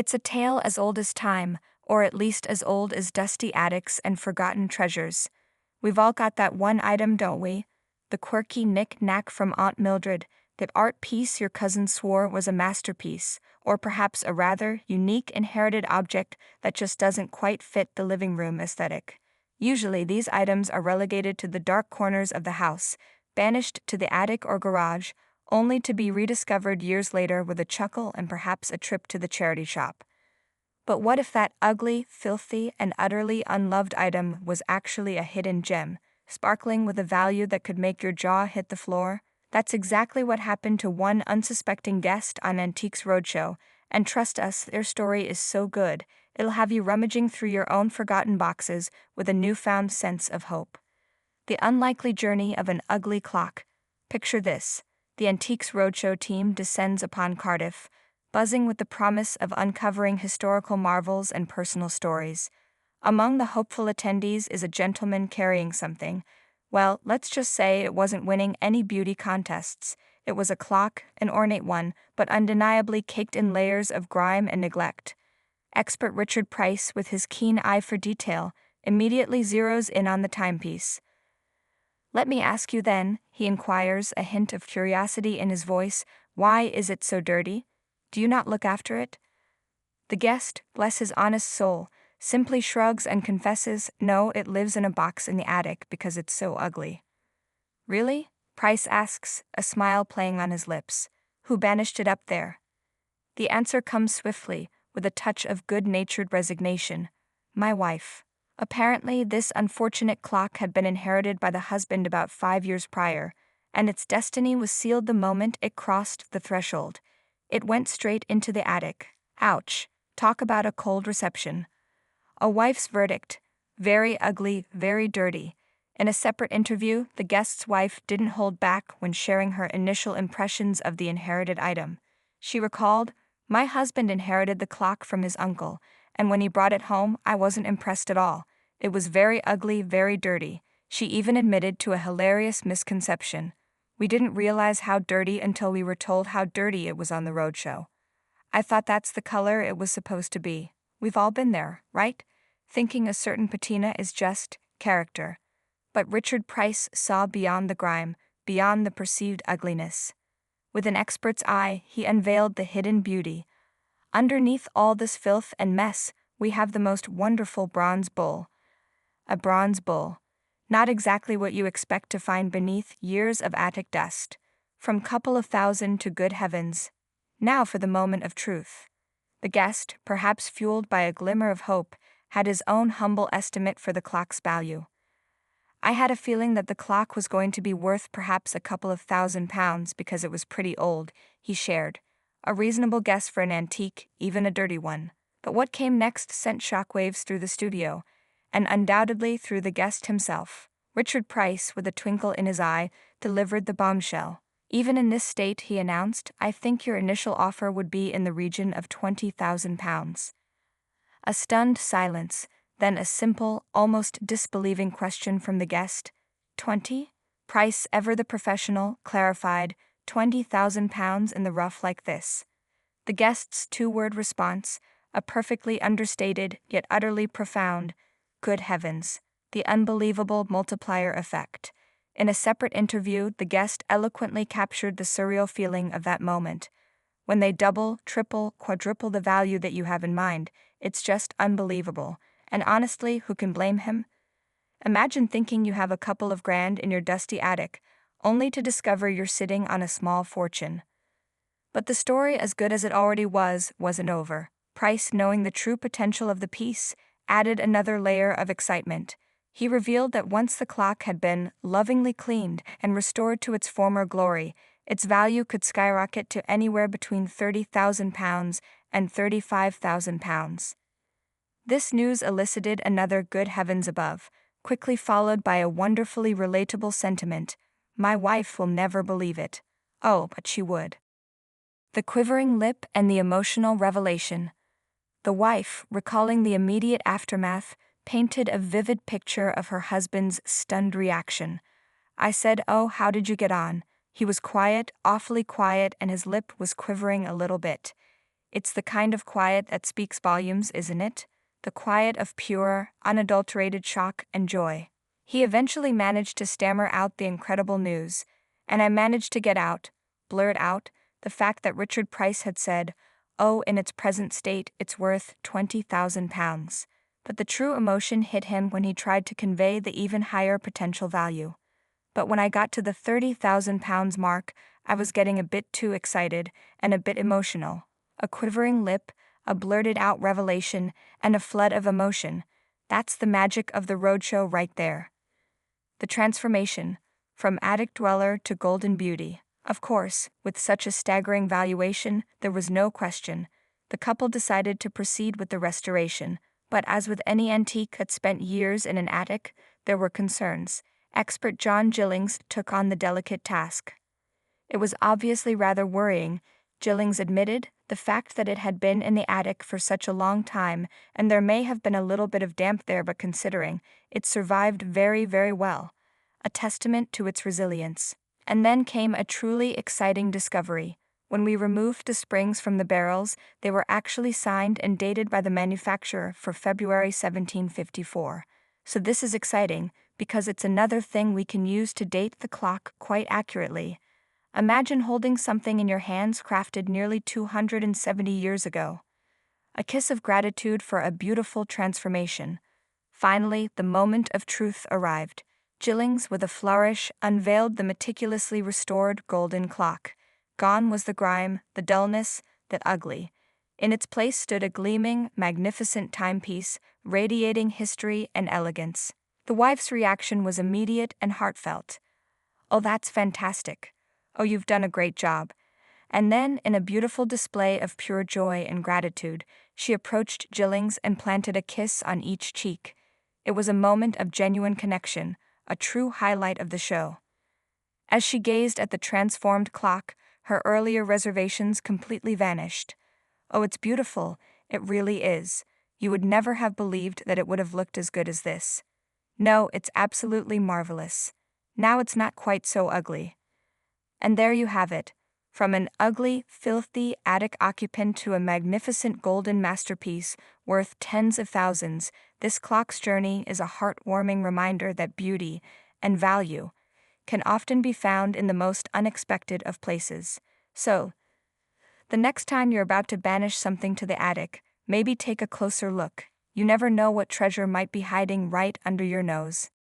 It's a tale as old as time, or at least as old as dusty attics and forgotten treasures. We've all got that one item, don't we? The quirky knick-knack from Aunt Mildred, that art piece your cousin swore was a masterpiece, or perhaps a rather unique inherited object that just doesn't quite fit the living room aesthetic. Usually these items are relegated to the dark corners of the house, banished to the attic or garage, only to be rediscovered years later with a chuckle and perhaps a trip to the charity shop. But what if that ugly, filthy, and utterly unloved item was actually a hidden gem, sparkling with a value that could make your jaw hit the floor? That's exactly what happened to one unsuspecting guest on Antiques Roadshow, and trust us, their story is so good, it'll have you rummaging through your own forgotten boxes with a newfound sense of hope. The unlikely journey of an ugly clock. Picture this: the Antiques Roadshow team descends upon Cardiff, buzzing with the promise of uncovering historical marvels and personal stories. Among the hopeful attendees is a gentleman carrying something. Well, let's just say it wasn't winning any beauty contests. It was a clock, an ornate one, but undeniably caked in layers of grime and neglect. Expert Richard Price, with his keen eye for detail, immediately zeroes in on the timepiece. "Let me ask you then," he inquires, a hint of curiosity in his voice, "why is it so dirty? Do you not look after it?" The guest, bless his honest soul, simply shrugs and confesses, "No, it lives in a box in the attic because it's so ugly." "Really?" Price asks, a smile playing on his lips. "Who banished it up there?" The answer comes swiftly, with a touch of good-natured resignation. "My wife." Apparently, this unfortunate clock had been inherited by the husband about 5 years prior, and its destiny was sealed the moment it crossed the threshold. It went straight into the attic. Ouch. Talk about a cold reception. A wife's verdict: very ugly, very dirty. In a separate interview, the guest's wife didn't hold back when sharing her initial impressions of the inherited item. She recalled, "My husband inherited the clock from his uncle, and when he brought it home, I wasn't impressed at all. It was very ugly, very dirty." She even admitted to a hilarious misconception: "We didn't realize how dirty until we were told how dirty it was on the roadshow. I thought that's the color it was supposed to be." We've all been there, right? Thinking a certain patina is just character. But Richard Price saw beyond the grime, beyond the perceived ugliness. With an expert's eye, he unveiled the hidden beauty. Underneath all this filth and mess, we have the most wonderful bronze bull. A bronze bull. Not exactly what you expect to find beneath years of attic dust. From couple of thousand to good heavens. Now for the moment of truth. The guest, perhaps fueled by a glimmer of hope, had his own humble estimate for the clock's value. "I had a feeling that the clock was going to be worth perhaps a couple of £1,000 because it was pretty old," he shared. A reasonable guess for an antique, even a dirty one. But what came next sent shockwaves through the studio, and undoubtedly through the guest himself. Richard Price, with a twinkle in his eye, delivered the bombshell. "Even in this state," he announced, "I think your initial offer would be in the region of £20,000. A stunned silence, then a simple, almost disbelieving question from the guest. 20? Price, ever the professional, clarified, £20,000 in the rough like this. The guest's two-word response, a perfectly understated, yet utterly profound, "Good heavens," the unbelievable multiplier effect. In a separate interview, the guest eloquently captured the surreal feeling of that moment. When they double, triple, quadruple the value that you have in mind, it's just unbelievable. And honestly, who can blame him? Imagine thinking you have a couple of grand in your dusty attic, only to discover you're sitting on a small fortune. But the story, as good as it already was, wasn't over. Price, knowing the true potential of the piece, added another layer of excitement. He revealed that once the clock had been lovingly cleaned and restored to its former glory, its value could skyrocket to anywhere between £30,000 and £35,000. This news elicited another "good heavens above," quickly followed by a wonderfully relatable sentiment: "My wife will never believe it." Oh, but she would. The quivering lip and the emotional revelation. The wife, recalling the immediate aftermath, painted a vivid picture of her husband's stunned reaction. "I said, 'Oh, how did you get on?' He was quiet, awfully quiet, and his lip was quivering a little bit. It's the kind of quiet that speaks volumes, isn't it? The quiet of pure, unadulterated shock and joy. He eventually managed to stammer out the incredible news, and I managed to blurt out, the fact that Richard Price had said, "Oh, in its present state, it's worth £20,000. But the true emotion hit him when he tried to convey the even higher potential value. But when I got to the £30,000 mark, I was getting a bit too excited and a bit emotional. A quivering lip, a blurted out revelation, and a flood of emotion. That's the magic of the roadshow right there. The transformation, from attic dweller to golden beauty. Of course, with such a staggering valuation, there was no question. The couple decided to proceed with the restoration, but as with any antique that spent years in an attic, there were concerns. Expert John Gillings took on the delicate task. It was obviously rather worrying, Gillings admitted, the fact that it had been in the attic for such a long time, and there may have been a little bit of damp there, but considering, it survived very, very well. A testament to its resilience. And then came a truly exciting discovery. When we removed the springs from the barrels, they were actually signed and dated by the manufacturer for February 1754. So this is exciting, because it's another thing we can use to date the clock quite accurately. Imagine holding something in your hands crafted nearly 270 years ago. A kiss of gratitude for a beautiful transformation. Finally, the moment of truth arrived. Gillings, with a flourish, unveiled the meticulously restored golden clock. Gone was the grime, the dullness, the ugly. In its place stood a gleaming, magnificent timepiece, radiating history and elegance. The wife's reaction was immediate and heartfelt. "Oh, that's fantastic. Oh, you've done a great job." And then, in a beautiful display of pure joy and gratitude, she approached Gillings and planted a kiss on each cheek. It was a moment of genuine connection, a true highlight of the show. As she gazed at the transformed clock, her earlier reservations completely vanished. "Oh, it's beautiful, it really is. You would never have believed that it would have looked as good as this. No, it's absolutely marvelous. Now it's not quite so ugly." And there you have it. From an ugly, filthy attic occupant to a magnificent golden masterpiece worth tens of thousands, this clock's journey is a heartwarming reminder that beauty and value can often be found in the most unexpected of places. So, the next time you're about to banish something to the attic, maybe take a closer look. You never know what treasure might be hiding right under your nose.